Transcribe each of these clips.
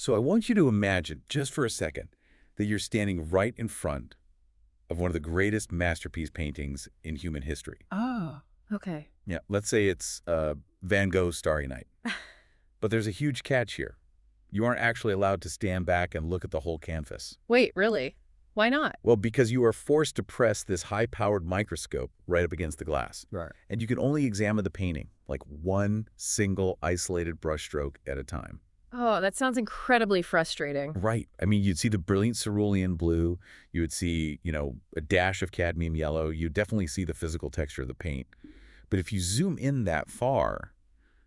So I want you to imagine, just for a second, that you're standing right in front of one of the greatest masterpiece paintings in human history. Oh, okay. Yeah, let's say it's Van Gogh's Starry Night. But there's a huge catch here. You aren't actually allowed to stand back and look at the whole canvas. Wait, really? Why not? Well, because you are forced to press this high-powered microscope right up against the glass. Right. And you can only examine the painting, like one single isolated brushstroke at a time. Oh, that sounds incredibly frustrating. Right. I mean, you'd see the brilliant cerulean blue. You would see, a dash of cadmium yellow. You'd definitely see the physical texture of the paint. But if you zoom in that far,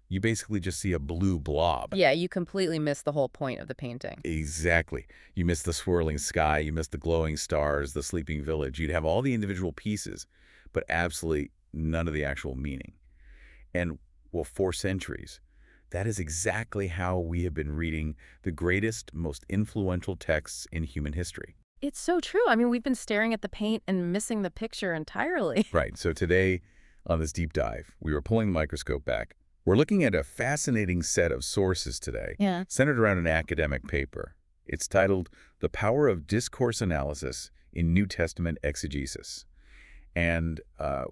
you basically just see a blue blob. Yeah, you completely miss the whole point of the painting. Exactly. You miss the swirling sky, you miss the glowing stars, the sleeping village. You'd have all the individual pieces, but absolutely none of the actual meaning. And, well, for centuries, that is exactly how we have been reading the greatest, most influential texts in human history. It's so true. I mean, we've been staring at the paint and missing the picture entirely. Right. So today, on this deep dive, we were pulling the microscope back. We're looking at a fascinating set of sources today, centered around an academic paper. It's titled The Power of Discourse Analysis in New Testament Exegesis. And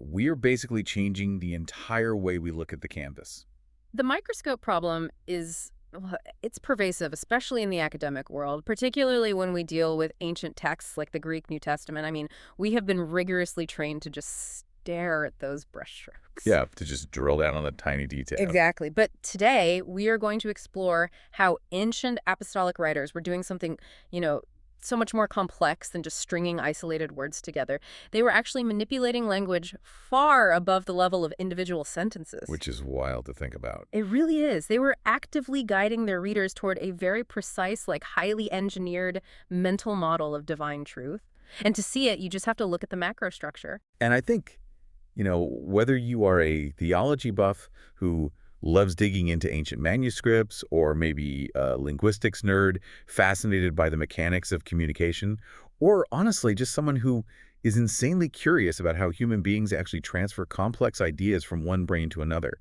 we are basically changing the entire way we look at the canvas. The microscope problem is, well, it's pervasive, especially in the academic world, particularly when we deal with ancient texts like the Greek New Testament. I mean, we have been rigorously trained to just stare at those brushstrokes. Yeah, to just drill down on the tiny details. Exactly. But today, we are going to explore how ancient apostolic writers were doing something, so much more complex than just stringing isolated words together. They were actually manipulating language far above the level of individual sentences. Which is wild to think about. It really is. They were actively guiding their readers toward a very precise, highly engineered mental model of divine truth. And to see it, you just have to look at the macro structure. And I think, whether you are a theology buff who loves digging into ancient manuscripts, or maybe a linguistics nerd fascinated by the mechanics of communication, or honestly just someone who is insanely curious about how human beings actually transfer complex ideas from one brain to another,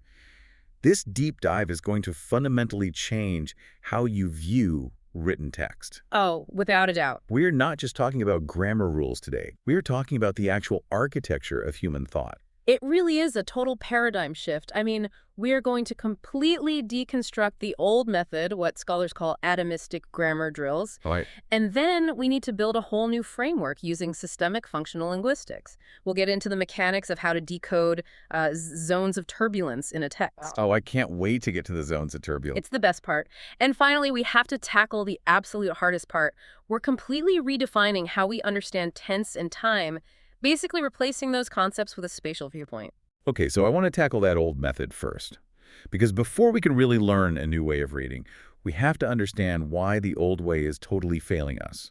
this deep dive is going to fundamentally change how you view written text. Oh, without a doubt. We're not just talking about grammar rules today. We're talking about the actual architecture of human thought. It really is a total paradigm shift. I mean, we are going to completely deconstruct the old method, what scholars call atomistic grammar drills. Right. And then we need to build a whole new framework using systemic functional linguistics. We'll get into the mechanics of how to decode zones of turbulence in a text. Oh, I can't wait to get to the zones of turbulence. It's the best part. And finally, we have to tackle the absolute hardest part. We're completely redefining how we understand tense and time, basically replacing those concepts with a spatial viewpoint. Okay, so I want to tackle that old method first. Because before we can really learn a new way of reading, we have to understand why the old way is totally failing us.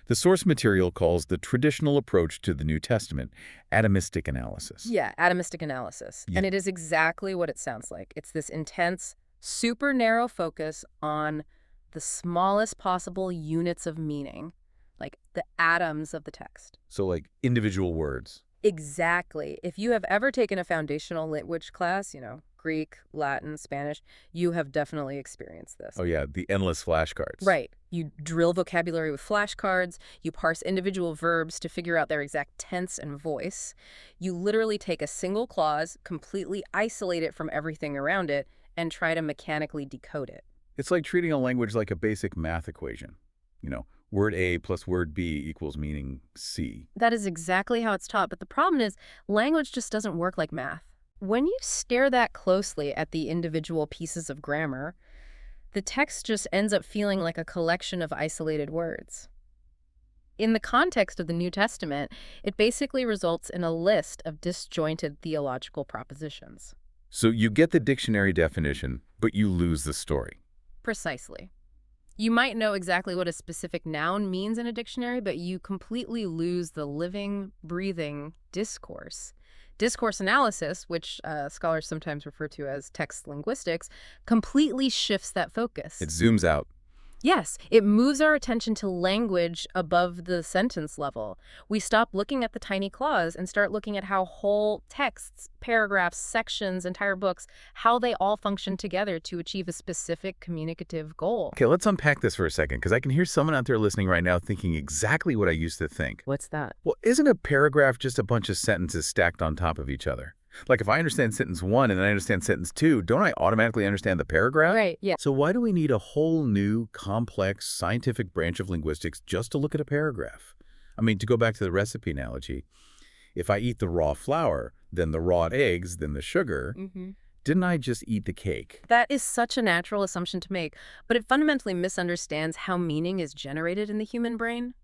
The source material calls the traditional approach to the New Testament atomistic analysis. Yeah, atomistic analysis. Yeah. And it is exactly what it sounds like. It's this intense, super narrow focus on the smallest possible units of meaning, like the atoms of the text. So like individual words. Exactly. If you have ever taken a foundational language class, Greek, Latin, Spanish, you have definitely experienced this. Oh yeah, the endless flashcards. Right. You drill vocabulary with flashcards. You parse individual verbs to figure out their exact tense and voice. You literally take a single clause, completely isolate it from everything around it, and try to mechanically decode it. It's like treating a language like a basic math equation. Word A plus word B equals meaning C. That is exactly how it's taught. But the problem is, language just doesn't work like math. When you stare that closely at the individual pieces of grammar, the text just ends up feeling like a collection of isolated words. In the context of the New Testament, it basically results in a list of disjointed theological propositions. So you get the dictionary definition, but you lose the story. Precisely. You might know exactly what a specific noun means in a dictionary, but you completely lose the living, breathing discourse. Discourse analysis, which scholars sometimes refer to as text linguistics, completely shifts that focus. It zooms out. Yes, it moves our attention to language above the sentence level. We stop looking at the tiny clause and start looking at how whole texts, paragraphs, sections, entire books, how they all function together to achieve a specific communicative goal. Okay, let's unpack this for a second, because I can hear someone out there listening right now thinking exactly what I used to think. What's that? Well, isn't a paragraph just a bunch of sentences stacked on top of each other? Like if I understand sentence 1 and then I understand sentence 2, don't I automatically understand the paragraph? Right, yeah. So why do we need a whole new, complex, scientific branch of linguistics just to look at a paragraph? I mean, to go back to the recipe analogy, if I eat the raw flour, then the raw eggs, then the sugar, didn't I just eat the cake? That is such a natural assumption to make, but it fundamentally misunderstands how meaning is generated in the human brain.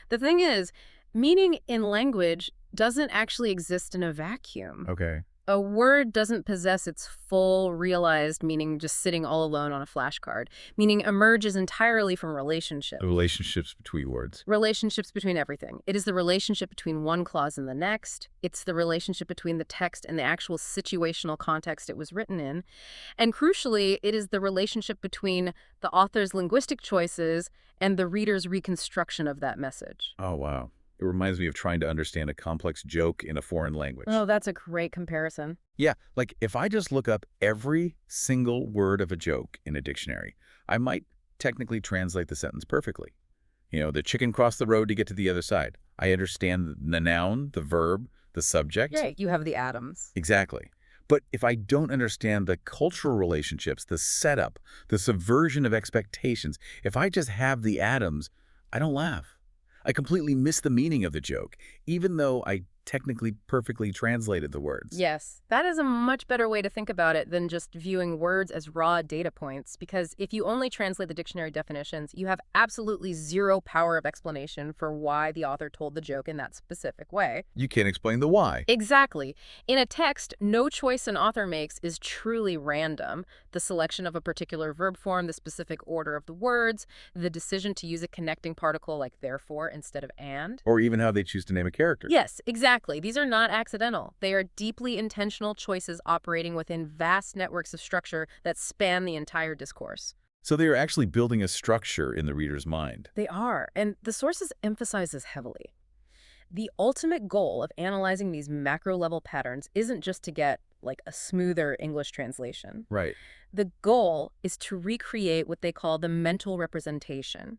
The thing is, meaning in language doesn't actually exist in a vacuum. Okay. A word doesn't possess its full, realized meaning just sitting all alone on a flashcard. Meaning emerges entirely from relationships. The relationships between words. Relationships between everything. It is the relationship between one clause and the next. It's the relationship between the text and the actual situational context it was written in. And crucially, it is the relationship between the author's linguistic choices and the reader's reconstruction of that message. Oh, wow. It reminds me of trying to understand a complex joke in a foreign language. Oh, that's a great comparison. Yeah, like if I just look up every single word of a joke in a dictionary, I might technically translate the sentence perfectly. You know, the chicken crossed the road to get to the other side. I understand the noun, the verb, the subject. Yeah, you have the atoms. Exactly. But if I don't understand the cultural relationships, the setup, the subversion of expectations, if I just have the atoms, I don't laugh. I completely miss the meaning of the joke, even though I technically perfectly translated the words. Yes, that is a much better way to think about it than just viewing words as raw data points, because if you only translate the dictionary definitions, you have absolutely zero power of explanation for why the author told the joke in that specific way. You can't explain the why. Exactly. In a text, no choice an author makes is truly random. The selection of a particular verb form, the specific order of the words, the decision to use a connecting particle like therefore instead of and. Or even how they choose to name a character. Yes, exactly. These are not accidental. They are deeply intentional choices operating within vast networks of structure that span the entire discourse. So they are actually building a structure in the reader's mind. They are, and the sources emphasize this heavily. The ultimate goal of analyzing these macro-level patterns isn't just to get, like, a smoother English translation. Right. The goal is to recreate what they call the mental representation.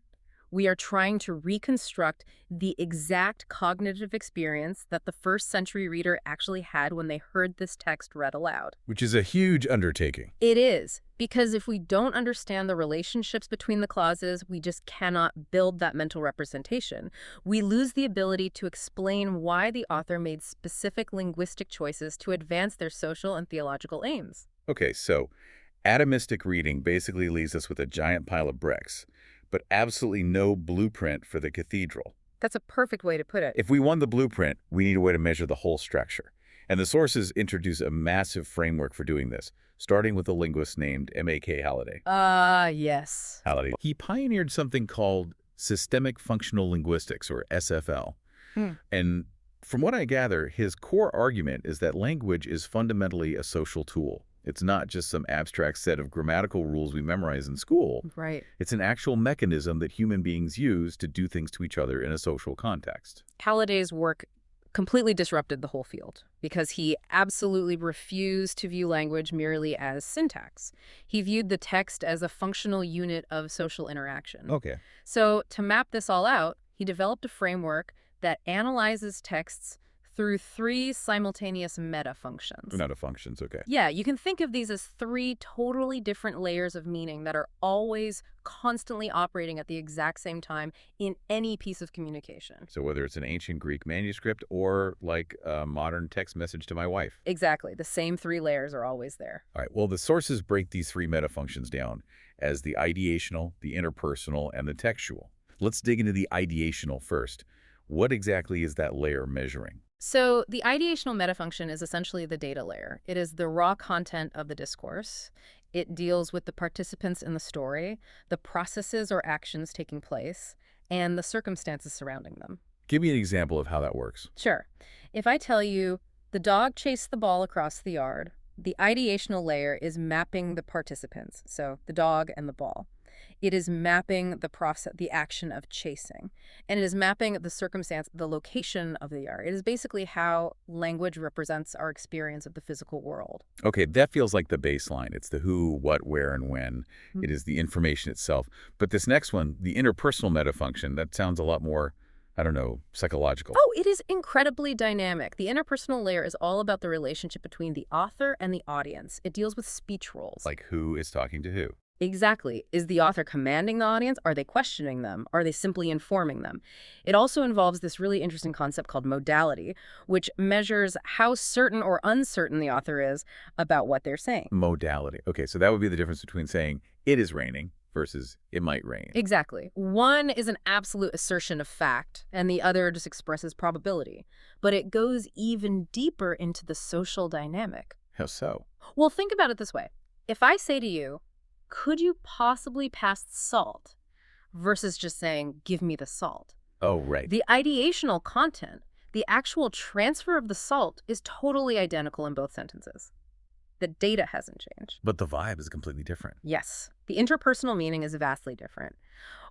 We are trying to reconstruct the exact cognitive experience that the first century reader actually had when they heard this text read aloud. Which is a huge undertaking. It is, because if we don't understand the relationships between the clauses, we just cannot build that mental representation. We lose the ability to explain why the author made specific linguistic choices to advance their social and theological aims. Okay, so atomistic reading basically leaves us with a giant pile of bricks, but absolutely no blueprint for the cathedral. That's a perfect way to put it. If we want the blueprint, we need a way to measure the whole structure. And the sources introduce a massive framework for doing this, starting with a linguist named M.A.K. Halliday. Yes. Halliday. He pioneered something called systemic functional linguistics, or SFL. And from what I gather, his core argument is that language is fundamentally a social tool. It's not just some abstract set of grammatical rules we memorize in school. Right. It's an actual mechanism that human beings use to do things to each other in a social context. Halliday's work completely disrupted the whole field because he absolutely refused to view language merely as syntax. He viewed the text as a functional unit of social interaction. Okay. So to map this all out, he developed a framework that analyzes texts through three simultaneous metafunctions. Metafunctions, okay. Yeah, you can think of these as three totally different layers of meaning that are always constantly operating at the exact same time in any piece of communication. So whether it's an ancient Greek manuscript or like a modern text message to my wife. Exactly. The same three layers are always there. All right, well, the sources break these three metafunctions down as the ideational, the interpersonal, and the textual. Let's dig into the ideational first. What exactly is that layer measuring? So the ideational metafunction is essentially the data layer. It is the raw content of the discourse. It deals with the participants in the story, the processes or actions taking place, and the circumstances surrounding them. Give me an example of how that works. Sure. If I tell you, the dog chased the ball across the yard, the ideational layer is mapping the participants, so the dog and the ball. It is mapping the process, the action of chasing. And it is mapping the circumstance, the location of the art. It is basically how language represents our experience of the physical world. Okay, that feels like the baseline. It's the who, what, where, and when. Mm. It is the information itself. But this next one, the interpersonal metafunction, that sounds a lot more, I don't know, psychological. Oh, it is incredibly dynamic. The interpersonal layer is all about the relationship between the author and the audience. It deals with speech roles. Like who is talking to who. Exactly. Is the author commanding the audience? Are they questioning them? Are they simply informing them? It also involves this really interesting concept called modality, which measures how certain or uncertain the author is about what they're saying. Modality. Okay, so that would be the difference between saying it is raining versus it might rain. Exactly. One is an absolute assertion of fact, and the other just expresses probability. But it goes even deeper into the social dynamic. How so? Well, think about it this way. If I say to you, could you possibly pass salt? Versus just saying, give me the salt. Oh, right. The ideational content, the actual transfer of the salt, is totally identical in both sentences. The data hasn't changed. But the vibe is completely different. Yes, the interpersonal meaning is vastly different.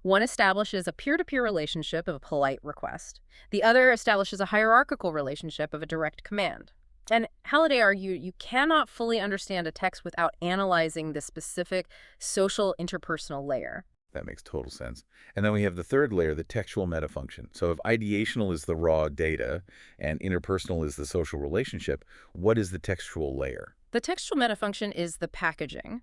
One establishes a peer-to-peer relationship of a polite request. The other establishes a hierarchical relationship of a direct command. And Halliday argued you cannot fully understand a text without analyzing the specific social interpersonal layer. That makes total sense. And then we have the third layer, the textual metafunction. So if ideational is the raw data and interpersonal is the social relationship, what is the textual layer? The textual metafunction is the packaging.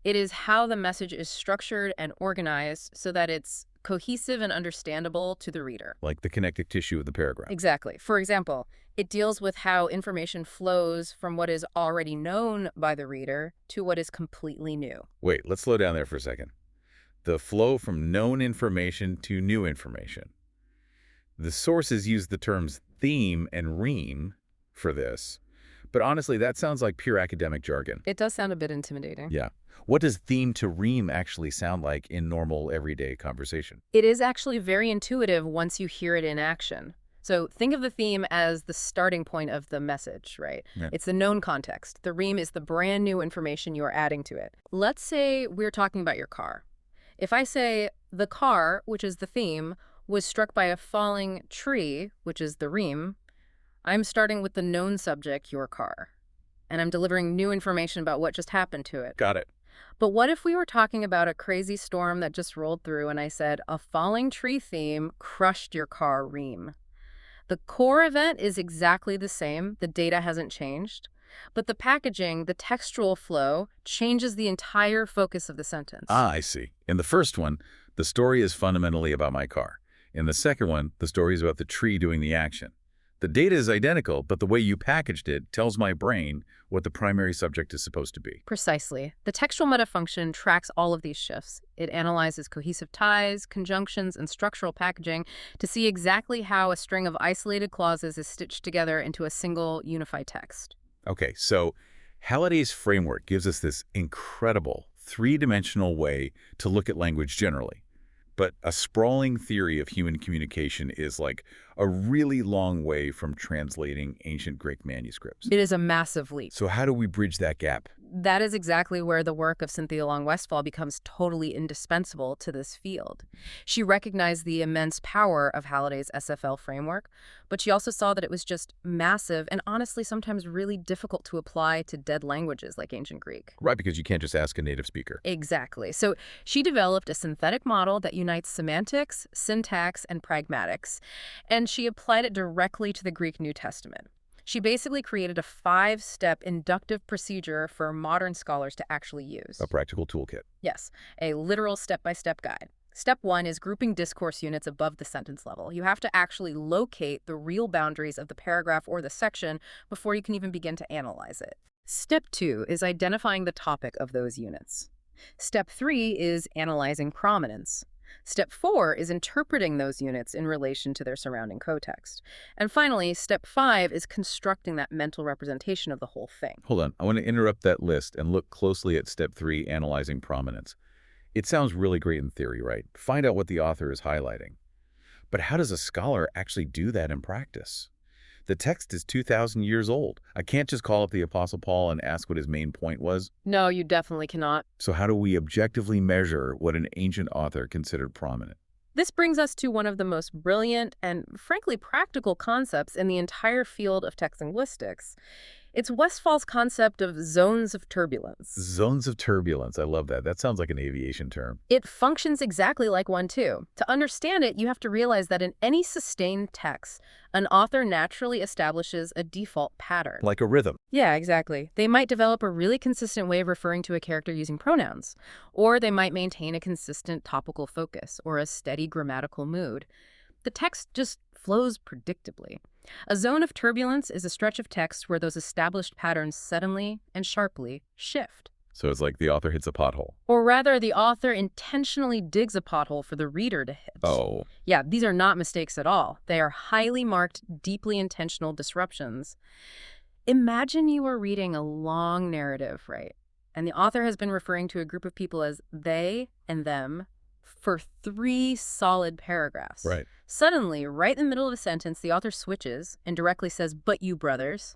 It is how the message is structured and organized so that it's cohesive and understandable to the reader. Like the connective tissue of the paragraph. Exactly. For example, it deals with how information flows from what is already known by the reader to what is completely new. Wait, let's slow down there for a second. The flow from known information to new information. The sources use the terms theme and ream for this, but honestly, that sounds like pure academic jargon. It does sound a bit intimidating. Yeah. What does theme to ream actually sound like in normal, everyday conversation? It is actually very intuitive once you hear it in action. So think of the theme as the starting point of the message, right? Yeah. It's the known context. The ream is the brand new information you are adding to it. Let's say we're talking about your car. If I say, the car, which is the theme, was struck by a falling tree, which is the ream, I'm starting with the known subject, your car. And I'm delivering new information about what just happened to it. Got it. But what if we were talking about a crazy storm that just rolled through and I said, a falling tree theme crushed your car ream? The core event is exactly the same. The data hasn't changed. But the packaging, the textual flow, changes the entire focus of the sentence. Ah, I see. In the first one, the story is fundamentally about my car. In the second one, the story is about the tree doing the action. The data is identical, but the way you packaged it tells my brain what the primary subject is supposed to be. Precisely. The textual metafunction tracks all of these shifts. It analyzes cohesive ties, conjunctions, and structural packaging to see exactly how a string of isolated clauses is stitched together into a single unified text. Okay, so Halliday's framework gives us this incredible three-dimensional way to look at language generally. But a sprawling theory of human communication is like a really long way from translating ancient Greek manuscripts. It is a massive leap. So how do we bridge that gap? That is exactly where the work of Cynthia Long Westfall becomes totally indispensable to this field. She recognized the immense power of Halliday's SFL framework, but she also saw that it was just massive and honestly sometimes really difficult to apply to dead languages like ancient Greek. Right, because you can't just ask a native speaker. Exactly. So she developed a synthetic model that unites semantics, syntax, and pragmatics, and she applied it directly to the Greek New Testament. She basically created a 5-step inductive procedure for modern scholars to actually use. A practical toolkit. Yes, a literal step-by-step guide. Step 1 is grouping discourse units above the sentence level. You have to actually locate the real boundaries of the paragraph or the section before you can even begin to analyze it. Step 2 is identifying the topic of those units. Step 3 is analyzing prominence. Step 4 is interpreting those units in relation to their surrounding context. And finally, step 5 is constructing that mental representation of the whole thing. Hold on, I want to interrupt that list and look closely at step 3, analyzing prominence. It sounds really great in theory, right? Find out what the author is highlighting. But how does a scholar actually do that in practice? The text is 2,000 years old. I can't just call up the Apostle Paul and ask what his main point was. No, you definitely cannot. So how do we objectively measure what an ancient author considered prominent? This brings us to one of the most brilliant and, frankly, practical concepts in the entire field of text linguistics. It's Westfall's concept of zones of turbulence. Zones of turbulence. I love that. That sounds like an aviation term. It functions exactly like one, too. To understand it, you have to realize that in any sustained text, an author naturally establishes a default pattern. Like a rhythm. Yeah, exactly. They might develop a really consistent way of referring to a character using pronouns, or they might maintain a consistent topical focus or a steady grammatical mood. The text just flows predictably. A zone of turbulence is a stretch of text where those established patterns suddenly and sharply shift. So it's like the author hits a pothole. Or rather, the author intentionally digs a pothole for the reader to hit. Oh. Yeah, these are not mistakes at all. They are highly marked, deeply intentional disruptions. Imagine you are reading a long narrative, right? And the author has been referring to a group of people as they and them for 3 solid paragraphs. Right. Suddenly, right in the middle of a sentence, the author switches and directly says, "But you brothers."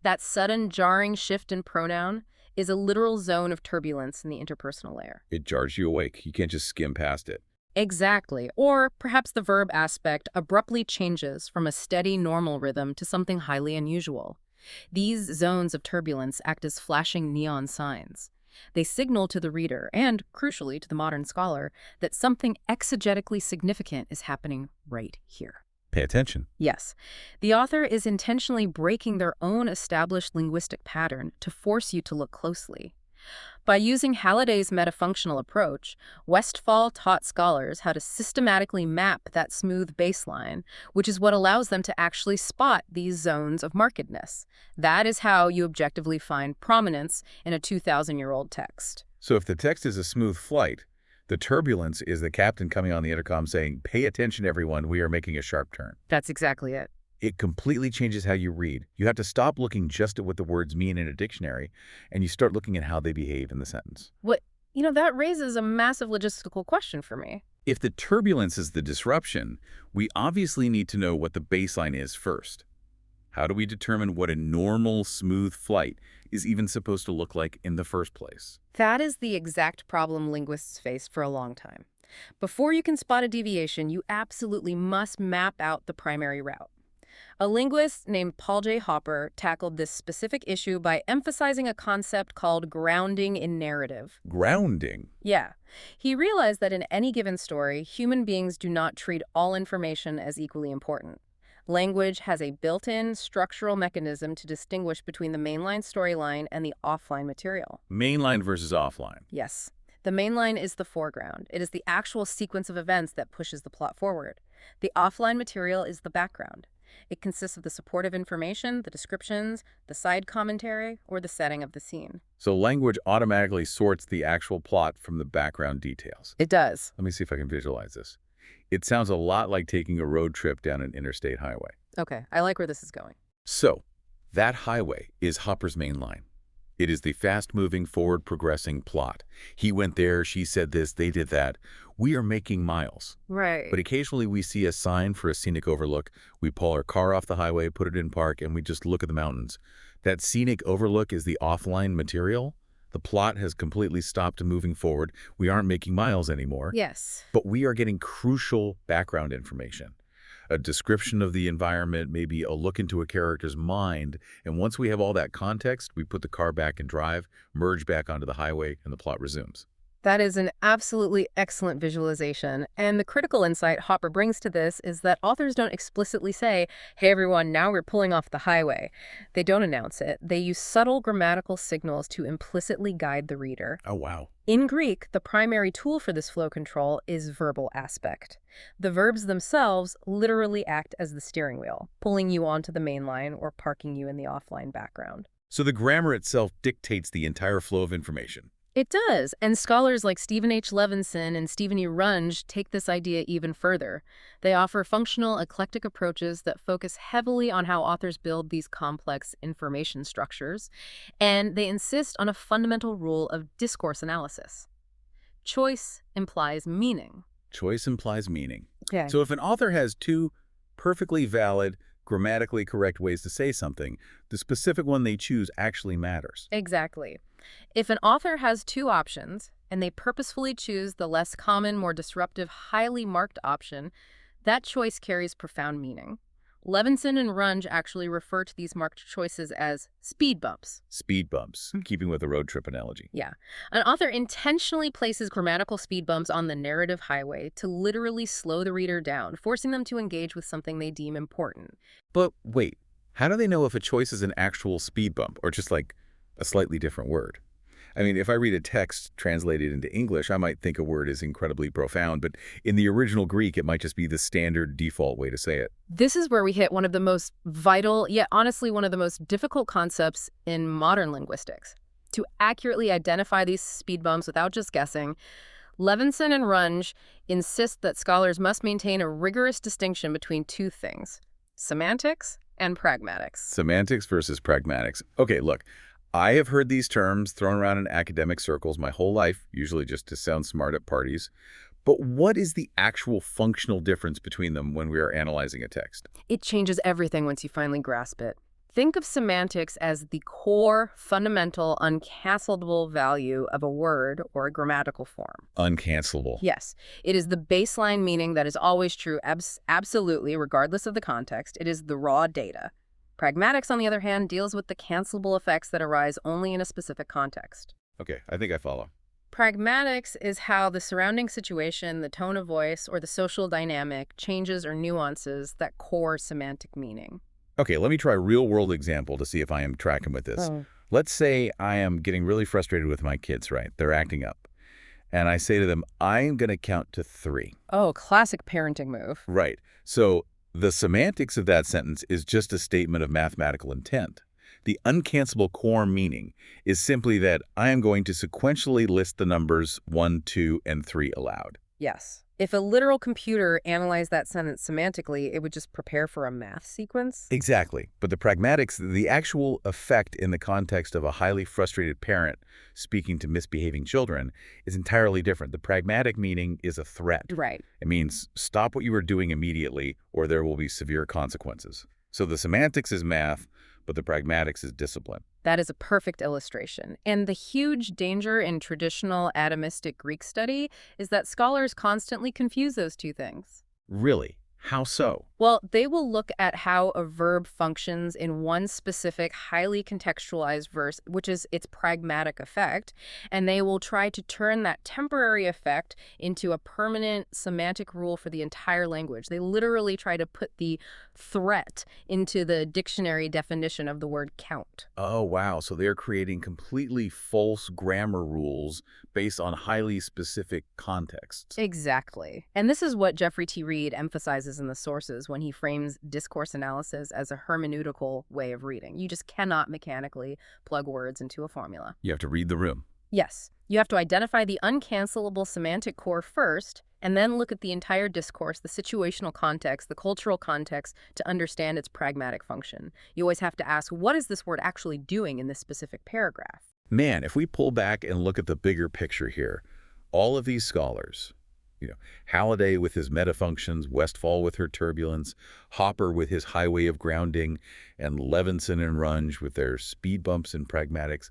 That sudden, jarring shift in pronoun is a literal zone of turbulence in the interpersonal layer. It jars you awake. You can't just skim past it. Exactly. Or perhaps the verb aspect abruptly changes from a steady, normal rhythm to something highly unusual. These zones of turbulence act as flashing neon signs. They signal to the reader, and, crucially, to the modern scholar, that something exegetically significant is happening right here. Pay attention. Yes. The author is intentionally breaking their own established linguistic pattern to force you to look closely. By using Halliday's metafunctional approach, Westfall taught scholars how to systematically map that smooth baseline, which is what allows them to actually spot these zones of markedness. That is how you objectively find prominence in a 2,000-year-old text. So if the text is a smooth flight, the turbulence is the captain coming on the intercom saying, "Pay attention, everyone, we are making a sharp turn." That's exactly it. It completely changes how you read. You have to stop looking just at what the words mean in a dictionary, and you start looking at how they behave in the sentence. That raises a massive logistical question for me. If the turbulence is the disruption, we obviously need to know what the baseline is first. How do we determine what a normal, smooth flight is even supposed to look like in the first place? That is the exact problem linguists faced for a long time. Before you can spot a deviation, you absolutely must map out the primary route. A linguist named Paul J. Hopper tackled this specific issue by emphasizing a concept called grounding in narrative. Grounding. Yeah. He realized that in any given story, human beings do not treat all information as equally important. Language has a built-in structural mechanism to distinguish between the mainline storyline and the offline material. Mainline versus offline. Yes. The mainline is the foreground. It is the actual sequence of events that pushes the plot forward. The offline material is the background. It consists of the supportive information, the descriptions, the side commentary, or the setting of the scene. So language automatically sorts the actual plot from the background details. It does. Let me see if I can visualize this. It sounds a lot like taking a road trip down an interstate highway. Okay, I like where this is going. So, that highway is Hopper's main line. It is the fast-moving, forward-progressing plot. He went there, she said this, they did that. We are making miles. Right. But occasionally we see a sign for a scenic overlook. We pull our car off the highway, put it in park, and we just look at the mountains. That scenic overlook is the offline material. The plot has completely stopped moving forward. We aren't making miles anymore. Yes. But we are getting crucial background information. A description of the environment, maybe a look into a character's mind. And once we have all that context, we put the car back in drive, merge back onto the highway, and the plot resumes. That is an absolutely excellent visualization. And the critical insight Hopper brings to this is that authors don't explicitly say, "Hey everyone, now we're pulling off the highway." They don't announce it. They use subtle grammatical signals to implicitly guide the reader. Oh, wow. In Greek, the primary tool for this flow control is verbal aspect. The verbs themselves literally act as the steering wheel, pulling you onto the main line or parking you in the offline background. So the grammar itself dictates the entire flow of information. It does, and scholars like Stephen H. Levinson and Stephen E. Runge take this idea even further. They offer functional, eclectic approaches that focus heavily on how authors build these complex information structures, and they insist on a fundamental rule of discourse analysis. Choice implies meaning. Choice implies meaning. Okay. So if an author has two perfectly valid, grammatically correct ways to say something. The specific one they choose actually matters. Exactly. If an author has two options, and they purposefully choose the less common, more disruptive, highly marked option, that choice carries profound meaning. Levinson and Runge actually refer to these marked choices as speed bumps. Speed bumps, keeping with the road trip analogy. Yeah. An author intentionally places grammatical speed bumps on the narrative highway to literally slow the reader down, forcing them to engage with something they deem important. But wait, how do they know if a choice is an actual speed bump or just like a slightly different word? I mean, if I read a text translated into English, I might think a word is incredibly profound, but in the original Greek, it might just be the standard default way to say it. This is where we hit one of the most vital, yet honestly one of the most difficult concepts in modern linguistics. To accurately identify these speed bumps without just guessing, Levinson and Runge insist that scholars must maintain a rigorous distinction between two things: semantics and pragmatics. Semantics versus pragmatics. Okay, look, I have heard these terms thrown around in academic circles my whole life, usually just to sound smart at parties. But what is the actual functional difference between them when we are analyzing a text? It changes everything once you finally grasp it. Think of semantics as the core, fundamental, uncancelable value of a word or a grammatical form. Uncancelable. Yes, it is the baseline meaning that is always true, absolutely, regardless of the context. It is the raw data. Pragmatics, on the other hand, deals with the cancelable effects that arise only in a specific context. Okay, I think I follow. Pragmatics is how the surrounding situation, the tone of voice, or the social dynamic changes or nuances that core semantic meaning. Okay, let me try a real-world example to see if I am tracking with this. Let's say I am getting really frustrated with my kids, right? They're acting up. And I say to them, I'm going to count to 3. Oh, classic parenting move. Right. So the semantics of that sentence is just a statement of mathematical intent. The uncancelable core meaning is simply that I am going to sequentially list the numbers 1, 2, and 3 aloud. Yes. If a literal computer analyzed that sentence semantically, it would just prepare for a math sequence. Exactly. But the pragmatics, the actual effect in the context of a highly frustrated parent speaking to misbehaving children, is entirely different. The pragmatic meaning is a threat. Right. It means stop what you are doing immediately or there will be severe consequences. So the semantics is math, but the pragmatics is discipline. That is a perfect illustration. And the huge danger in traditional atomistic Greek study is that scholars constantly confuse those two things. Really? How so? Well, they will look at how a verb functions in one specific, highly contextualized verse, which is its pragmatic effect, and they will try to turn that temporary effect into a permanent semantic rule for the entire language. They literally try to put the threat into the dictionary definition of the word count. Oh, wow. So they're creating completely false grammar rules based on highly specific contexts. Exactly. And this is what Jeffrey T. Reed emphasizes in the sources when he frames discourse analysis as a hermeneutical way of reading. You just cannot mechanically plug words into a formula. You have to read the room. Yes. You have to identify the uncancelable semantic core first, and then look at the entire discourse, the situational context, the cultural context, to understand its pragmatic function. You always have to ask, what is this word actually doing in this specific paragraph? Man, if we pull back and look at the bigger picture here, all of these scholars, Halliday with his metafunctions, Westfall with her turbulence, Hopper with his highway of grounding, and Levinson and Runge with their speed bumps and pragmatics,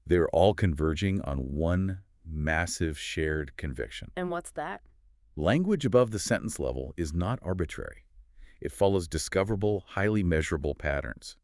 they're all converging on one massive shared conviction. And what's that? Language above the sentence level is not arbitrary. It follows discoverable, highly measurable patterns.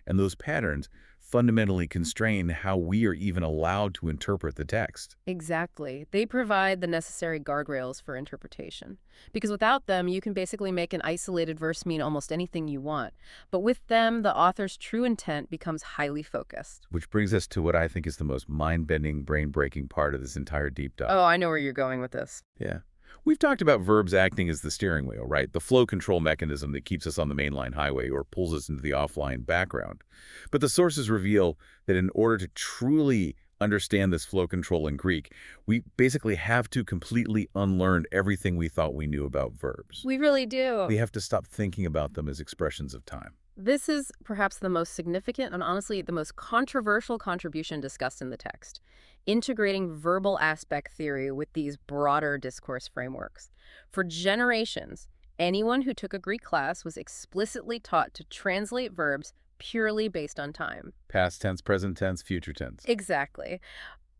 And those patterns fundamentally constrain how we are even allowed to interpret the text. Exactly. They provide the necessary guardrails for interpretation. Because without them, you can basically make an isolated verse mean almost anything you want. But with them, the author's true intent becomes highly focused. Which brings us to what I think is the most mind-bending, brain-breaking part of this entire deep dive. Oh, I know where you're going with this. Yeah. We've talked about verbs acting as the steering wheel, right? The flow control mechanism that keeps us on the mainline highway or pulls us into the offline background. But the sources reveal that in order to truly understand this flow control in Greek, we basically have to completely unlearn everything we thought we knew about verbs. We really do. We have to stop thinking about them as expressions of time. This is perhaps the most significant and honestly the most controversial contribution discussed in the text, integrating verbal aspect theory with these broader discourse frameworks. For generations, Anyone who took a Greek class was explicitly taught to translate verbs purely based on time. Past tense, present tense, future tense. Exactly.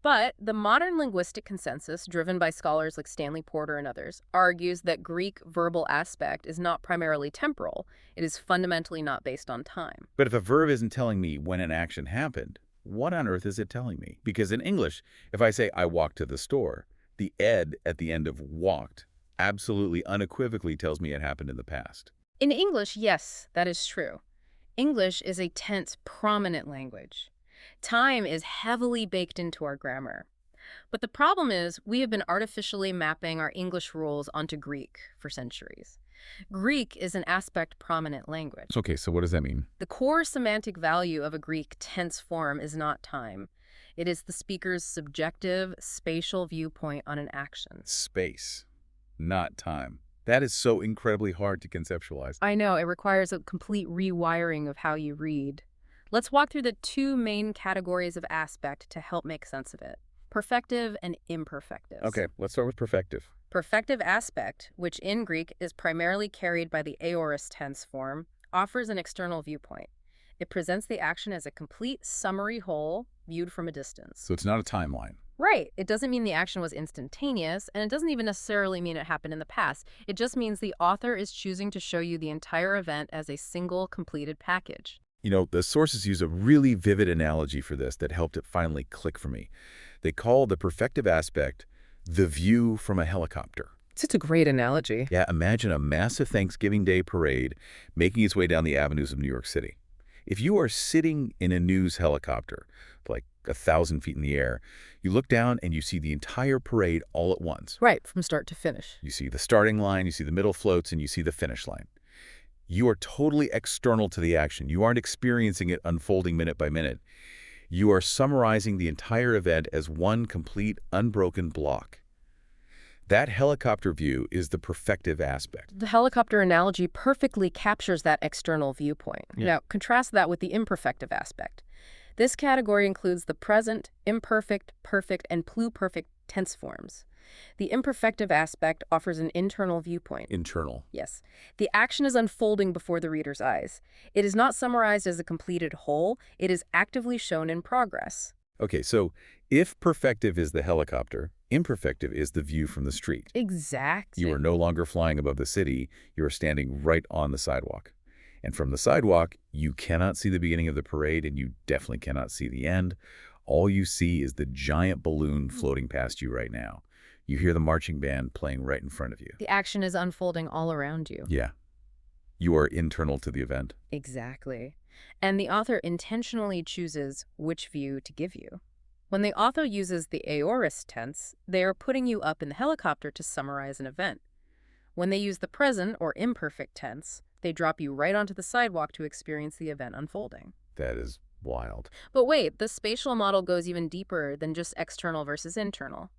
But the modern linguistic consensus, driven by scholars like Stanley Porter and others, argues that Greek verbal aspect is not primarily temporal. It is fundamentally not based on time. But if a verb isn't telling me when an action happened, what on earth is it telling me? Because in English, if I say I walked to the store, the ed at the end of walked absolutely unequivocally tells me it happened in the past. In English, yes, that is true. English is a tense, prominent language. Time is heavily baked into our grammar. But the problem is we have been artificially mapping our English rules onto Greek for centuries. Greek is an aspect-prominent language. Okay, so what does that mean? The core semantic value of a Greek tense form is not time. It is the speaker's subjective, spatial viewpoint on an action. Space, not time. That is so incredibly hard to conceptualize. I know, it requires a complete rewiring of how you read. Let's walk through the two main categories of aspect to help make sense of it: perfective and imperfective. Okay, let's start with perfective. Perfective aspect, which in Greek is primarily carried by the aorist tense form, offers an external viewpoint. It presents the action as a complete summary whole viewed from a distance. So it's not a timeline. Right. It doesn't mean the action was instantaneous, and it doesn't even necessarily mean it happened in the past. It just means the author is choosing to show you the entire event as a single completed package. You know, the sources use a really vivid analogy for this that helped it finally click for me. They call the perfective aspect the view from a helicopter. It's a great analogy. Yeah, imagine a massive Thanksgiving Day parade making its way down the avenues of New York City. If you are sitting in a news helicopter, like 1,000 feet in the air, you look down and you see the entire parade all at once. Right, from start to finish. You see the starting line, you see the middle floats, and you see the finish line. You are totally external to the action. You aren't experiencing it unfolding minute by minute. You are summarizing the entire event as one complete, unbroken block. That helicopter view is the perfective aspect. The helicopter analogy perfectly captures that external viewpoint. Yeah. Now, contrast that with the imperfective aspect. This category includes the present, imperfect, perfect, and pluperfect tense forms. The imperfective aspect offers an internal viewpoint. Internal. Yes. The action is unfolding before the reader's eyes. It is not summarized as a completed whole. It is actively shown in progress. Okay, so if perfective is the helicopter, imperfective is the view from the street. Exactly. You are no longer flying above the city. You are standing right on the sidewalk. And from the sidewalk, you cannot see the beginning of the parade, and you definitely cannot see the end. All you see is the giant balloon floating past you right now. You hear the marching band playing right in front of you. The action is unfolding all around you. Yeah. You are internal to the event. Exactly. And the author intentionally chooses which view to give you. When the author uses the aorist tense, they are putting you up in the helicopter to summarize an event. When they use the present or imperfect tense, they drop you right onto the sidewalk to experience the event unfolding. That is wild. But wait, the spatial model goes even deeper than just external versus internal.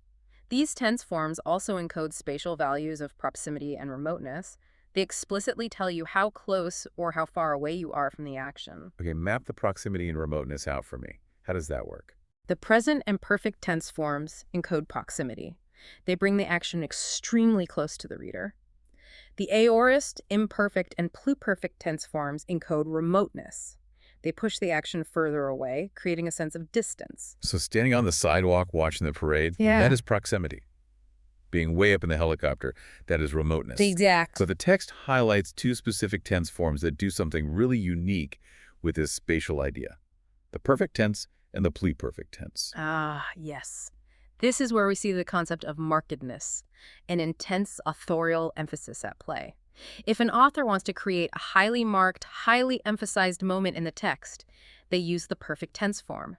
These tense forms also encode spatial values of proximity and remoteness. They explicitly tell you how close or how far away you are from the action. Okay, map the proximity and remoteness out for me. How does that work? The present and perfect tense forms encode proximity. They bring the action extremely close to the reader. The aorist, imperfect, and pluperfect tense forms encode remoteness. They push the action further away, creating a sense of distance. So standing on the sidewalk watching the parade, Yeah. that is proximity. Being way up in the helicopter, that is remoteness. exact. So the text highlights two specific tense forms that do something really unique with this spatial idea: the perfect tense and the pluperfect tense. Ah, yes. This is where we see the concept of markedness, an intense authorial emphasis at play. If an author wants to create a highly marked, highly emphasized moment in the text, they use the perfect tense form.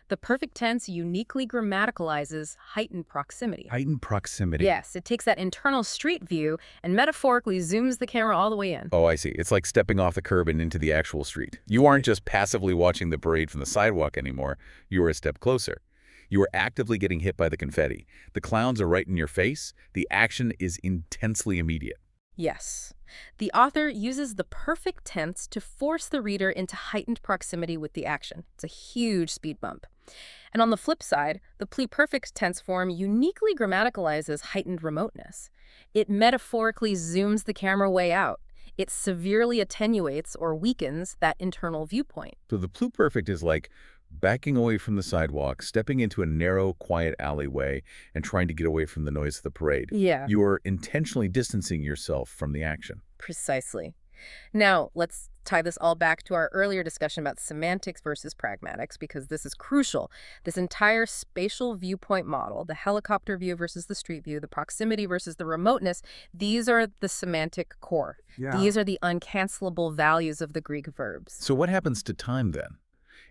The perfect tense uniquely grammaticalizes heightened proximity. Heightened proximity. Yes, it takes that internal street view and metaphorically zooms the camera all the way in. Oh, I see. It's like stepping off the curb and into the actual street. You aren't just passively watching the parade from the sidewalk anymore. You are a step closer. You are actively getting hit by the confetti. The clowns are right in your face. The action is intensely immediate. Yes. The author uses the perfect tense to force the reader into heightened proximity with the action. It's a huge speed bump. And on the flip side, the pluperfect tense form uniquely grammaticalizes heightened remoteness. It metaphorically zooms the camera way out. It severely attenuates or weakens that internal viewpoint. So the pluperfect is like backing away from the sidewalk, stepping into a narrow, quiet alleyway, and trying to get away from the noise of the parade. Yeah, You're intentionally distancing yourself from the action. precisely. Now, let's tie this all back to our earlier discussion about semantics versus pragmatics, because this is crucial. This entire spatial viewpoint model, the helicopter view versus the street view, the proximity versus the remoteness, these are the semantic core. Yeah. These are the uncancelable values of the Greek verbs. So what happens to time then?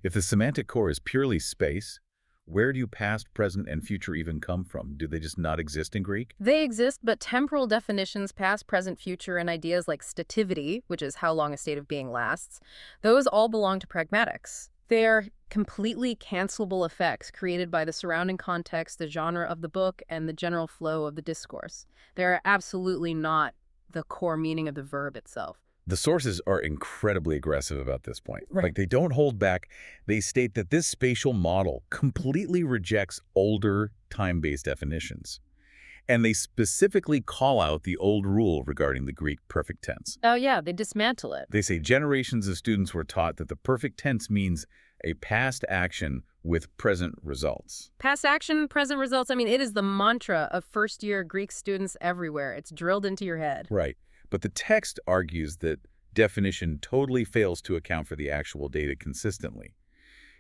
If the semantic core is purely space, where do past, present, and future even come from? Do they just not exist in Greek? They exist, but temporal definitions, past, present, future, and ideas like stativity, which is how long a state of being lasts, those all belong to pragmatics. They are completely cancelable effects created by the surrounding context, the genre of the book, and the general flow of the discourse. They are absolutely not the core meaning of the verb itself. The sources are incredibly aggressive about this point. Right. Like, they don't hold back. They state that this spatial model completely rejects older time-based definitions. And they specifically call out the old rule regarding the Greek perfect tense. Oh yeah, they dismantle it. They say generations of students were taught that the perfect tense means a past action with present results. Past action, present results. I mean, it is the mantra of first-year Greek students everywhere. It's drilled into your head. Right. But the text argues that definition totally fails to account for the actual data consistently.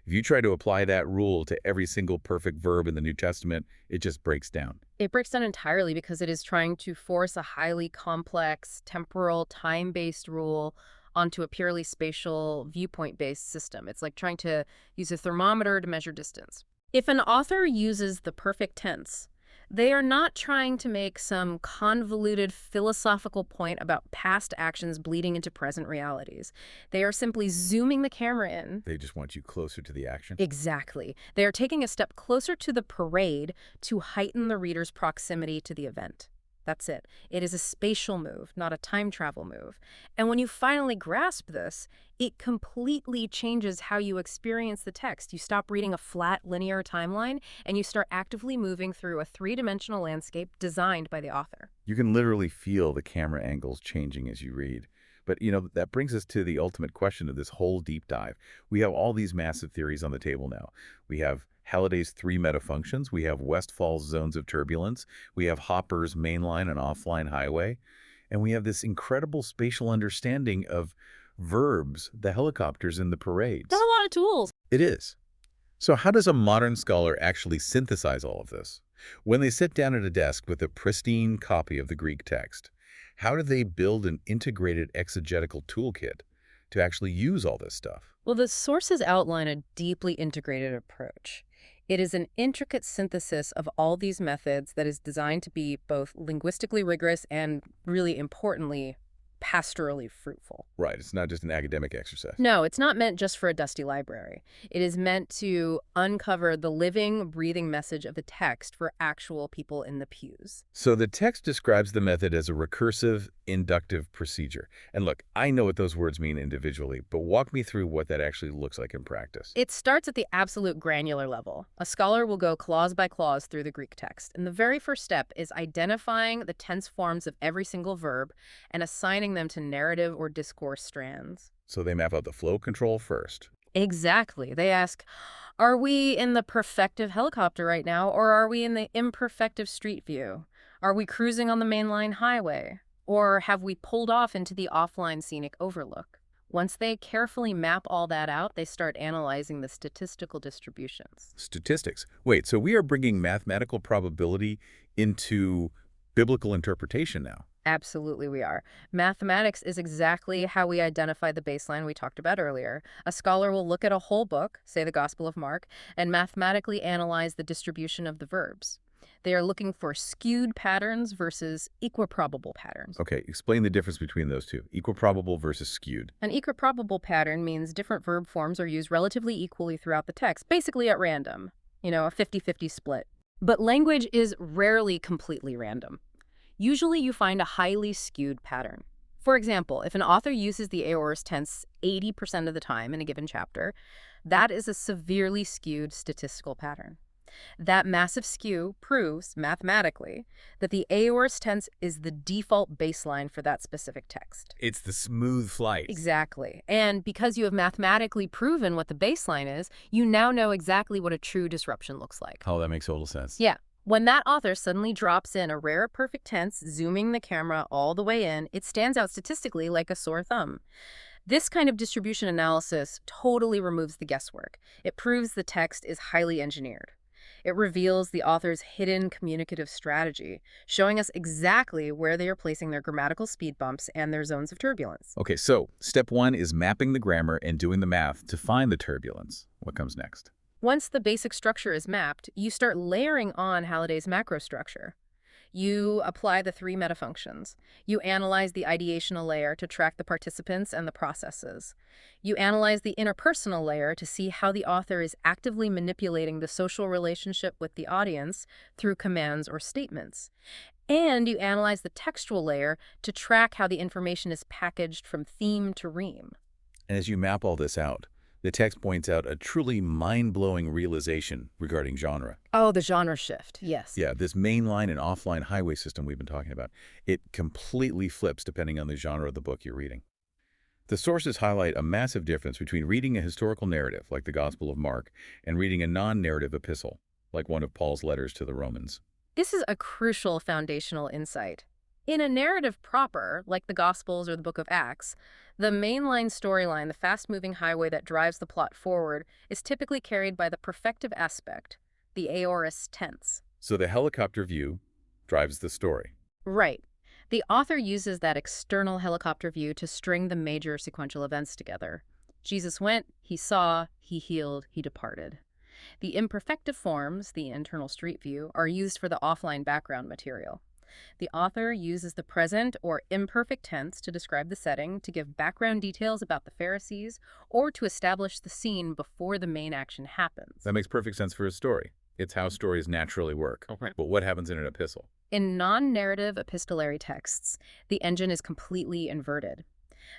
If you try to apply that rule to every single perfect verb in the New Testament, it just breaks down. It breaks down entirely because it is trying to force a highly complex, temporal, time-based rule onto a purely spatial, viewpoint-based system. It's like trying to use a thermometer to measure distance. If an author uses the perfect tense, they are not trying to make some convoluted philosophical point about past actions bleeding into present realities. They are simply zooming the camera in. They just want you closer to the action. Exactly. They are taking a step closer to the parade to heighten the reader's proximity to the event. That's it. It is a spatial move, not a time travel move. And when you finally grasp this, it completely changes how you experience the text. You stop reading a flat, linear timeline, and you start actively moving through a three-dimensional landscape designed by the author. You can literally feel the camera angles changing as you read. But, that brings us to the ultimate question of this whole deep dive. We have all these massive theories on the table now. We have Halliday's three metafunctions. We have Westfall's zones of turbulence. We have Hopper's mainline and offline highway. And we have this incredible spatial understanding of verbs, the helicopters, and the parades. That's a lot of tools. It is. So how does a modern scholar actually synthesize all of this? When they sit down at a desk with a pristine copy of the Greek text, how do they build an integrated exegetical toolkit to actually use all this stuff? Well, the sources outline a deeply integrated approach. It is an intricate synthesis of all these methods that is designed to be both linguistically rigorous and, really importantly, pastorally fruitful. Right, it's not just an academic exercise. No, it's not meant just for a dusty library. It is meant to uncover the living, breathing message of the text for actual people in the pews. So the text describes the method as a recursive, inductive procedure. And look, I know what those words mean individually, but walk me through what that actually looks like in practice. It starts at the absolute granular level. A scholar will go clause by clause through the Greek text, and the very first step is identifying the tense forms of every single verb and assigning them to narrative or discourse strands. So they map out the flow control first. Exactly. They ask, are we in the perfective helicopter right now, or are we in the imperfective street view? Are we cruising on the mainline highway? Or have we pulled off into the offline scenic overlook? Once they carefully map all that out, they start analyzing the statistical distributions. Statistics. Wait, so we are bringing mathematical probability into biblical interpretation now. Absolutely we are. Mathematics is exactly how we identify the baseline we talked about earlier. A scholar will look at a whole book, say the Gospel of Mark, and mathematically analyze the distribution of the verbs. They are looking for skewed patterns versus equiprobable patterns. Okay, explain the difference between those two. Equiprobable versus skewed. An equiprobable pattern means different verb forms are used relatively equally throughout the text, basically at random. A 50-50 split. But language is rarely completely random. Usually you find a highly skewed pattern. For example, if an author uses the aorist tense 80% of the time in a given chapter, that is a severely skewed statistical pattern. That massive skew proves, mathematically, that the aorist tense is the default baseline for that specific text. It's the smooth flight. Exactly. And because you have mathematically proven what the baseline is, you now know exactly what a true disruption looks like. Oh, that makes total sense. Yeah. When that author suddenly drops in a rare perfect tense, zooming the camera all the way in, it stands out statistically like a sore thumb. This kind of distribution analysis totally removes the guesswork. It proves the text is highly engineered. It reveals the author's hidden communicative strategy, showing us exactly where they are placing their grammatical speed bumps and their zones of turbulence. Okay, so step 1 is mapping the grammar and doing the math to find the turbulence. What comes next? Once the basic structure is mapped, you start layering on Halliday's macro structure. You apply the 3 metafunctions. You analyze the ideational layer to track the participants and the processes. You analyze the interpersonal layer to see how the author is actively manipulating the social relationship with the audience through commands or statements. And you analyze the textual layer to track how the information is packaged from theme to reme. And as you map all this out, the text points out a truly mind-blowing realization regarding genre. Oh, the genre shift, yes. Yeah, this mainline and offline highway system we've been talking about, it completely flips depending on the genre of the book you're reading. The sources highlight a massive difference between reading a historical narrative, like the Gospel of Mark, and reading a non-narrative epistle, like one of Paul's letters to the Romans. This is a crucial foundational insight. In a narrative proper, like the Gospels or the Book of Acts, the mainline storyline, the fast-moving highway that drives the plot forward, is typically carried by the perfective aspect, the aorist tense. So the helicopter view drives the story. Right. The author uses that external helicopter view to string the major sequential events together. Jesus went, he saw, he healed, he departed. The imperfective forms, the internal street view, are used for the offline background material. The author uses the present or imperfect tense to describe the setting, to give background details about the Pharisees, or to establish the scene before the main action happens. That makes perfect sense for a story. It's how stories naturally work. Okay. But what happens in an epistle? In non-narrative epistolary texts, the engine is completely inverted.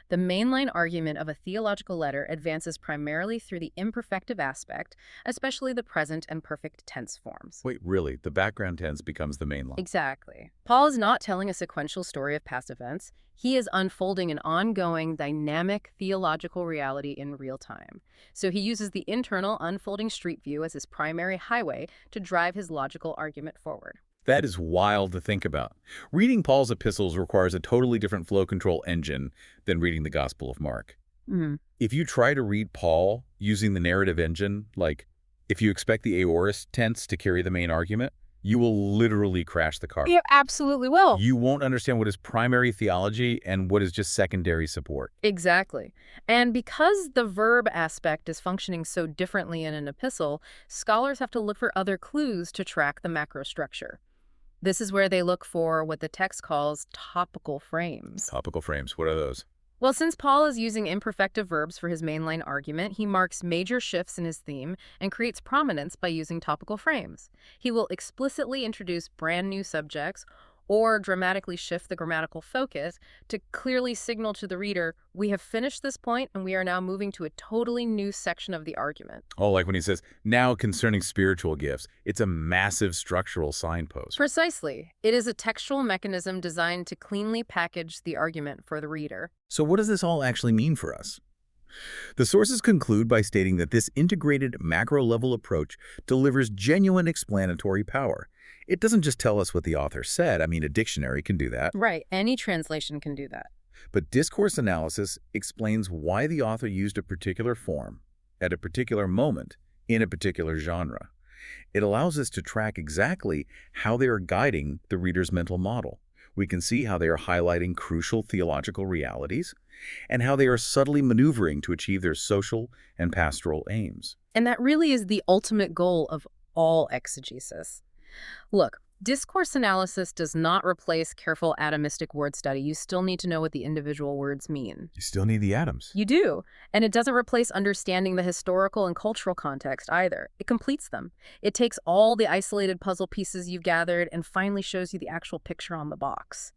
The mainline argument of a theological letter advances primarily through the imperfective aspect, especially the present and perfect tense forms. Wait, really? The background tense becomes the main line? Exactly. Paul is not telling a sequential story of past events. He is unfolding an ongoing, dynamic theological reality in real time. So he uses the internal unfolding street view as his primary highway to drive his logical argument forward. That is wild to think about. Reading Paul's epistles requires a totally different flow control engine than reading the Gospel of Mark. If you try to read Paul using the narrative engine, like if you expect the aorist tense to carry the main argument, you will literally crash the car. You absolutely will. You won't understand what is primary theology and what is just secondary support. Exactly. And because the verb aspect is functioning so differently in an epistle, scholars have to look for other clues to track the macro structure. This is where they look for what the text calls topical frames. Topical frames, what are those? Well, since Paul is using imperfective verbs for his mainline argument, he marks major shifts in his theme and creates prominence by using topical frames. He will explicitly introduce brand new subjects or dramatically shift the grammatical focus to clearly signal to the reader, we have finished this point and we are now moving to a totally new section of the argument. Oh, like when he says, now concerning spiritual gifts. It's a massive structural signpost. Precisely. It is a textual mechanism designed to cleanly package the argument for the reader. So what does this all actually mean for us? The sources conclude by stating that this integrated macro-level approach delivers genuine explanatory power. It doesn't just tell us what the author said. I mean, a dictionary can do that. Right. Any translation can do that. But discourse analysis explains why the author used a particular form at a particular moment in a particular genre. It allows us to track exactly how they are guiding the reader's mental model. We can see how they are highlighting crucial theological realities and how they are subtly maneuvering to achieve their social and pastoral aims. And that really is the ultimate goal of all exegesis. Look, discourse analysis does not replace careful atomistic word study. You still need to know what the individual words mean. You still need the atoms. You do. And it doesn't replace understanding the historical and cultural context either. It completes them. It takes all the isolated puzzle pieces you've gathered and finally shows you the actual picture on the box.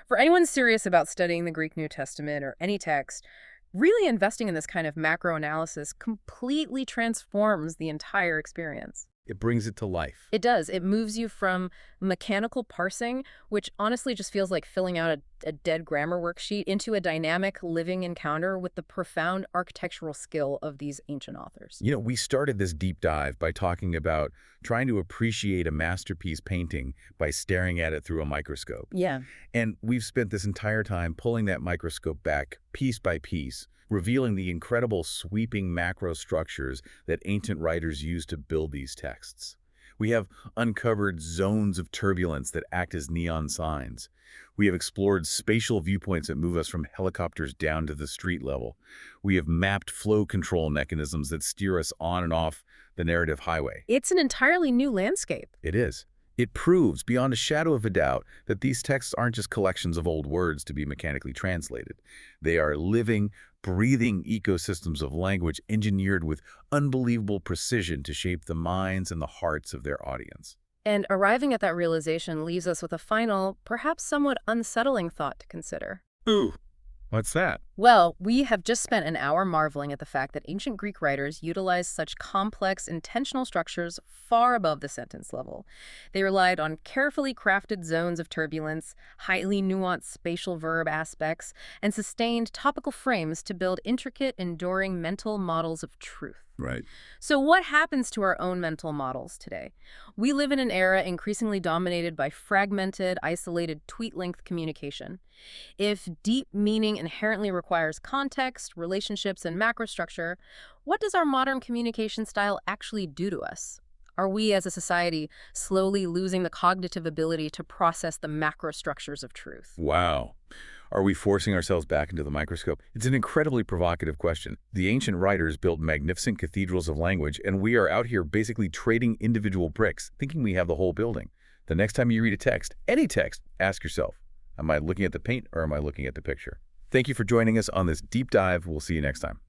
For anyone serious about studying the Greek New Testament or any text, really investing in this kind of macro analysis completely transforms the entire experience. It brings it to life. It does. It moves you from mechanical parsing, which honestly just feels like filling out a dead grammar worksheet, into a dynamic, living encounter with the profound architectural skill of these ancient authors. We started this deep dive by talking about trying to appreciate a masterpiece painting by staring at it through a microscope. Yeah. And we've spent this entire time pulling that microscope back piece by piece, revealing the incredible sweeping macro structures that ancient writers used to build these texts. We have uncovered zones of turbulence that act as neon signs. We have explored spatial viewpoints that move us from helicopters down to the street level. We have mapped flow control mechanisms that steer us on and off the narrative highway. It's an entirely new landscape. It is. It proves beyond a shadow of a doubt that these texts aren't just collections of old words to be mechanically translated. They are living, breathing ecosystems of language engineered with unbelievable precision to shape the minds and the hearts of their audience. And arriving at that realization leaves us with a final, perhaps somewhat unsettling thought to consider. Ooh, what's that? Well, we have just spent an hour marveling at the fact that ancient Greek writers utilized such complex, intentional structures far above the sentence level. They relied on carefully crafted zones of turbulence, highly nuanced spatial verb aspects, and sustained topical frames to build intricate, enduring mental models of truth. Right. So what happens to our own mental models today? We live in an era increasingly dominated by fragmented, isolated, tweet-length communication. If deep meaning inherently requires context, relationships, and macrostructure, what does our modern communication style actually do to us? Are we, as a society, slowly losing the cognitive ability to process the macrostructures of truth? Wow. Are we forcing ourselves back into the microscope? It's an incredibly provocative question. The ancient writers built magnificent cathedrals of language, and we are out here basically trading individual bricks, thinking we have the whole building. The next time you read a text, any text, ask yourself, am I looking at the paint or am I looking at the picture? Thank you for joining us on this deep dive. We'll see you next time.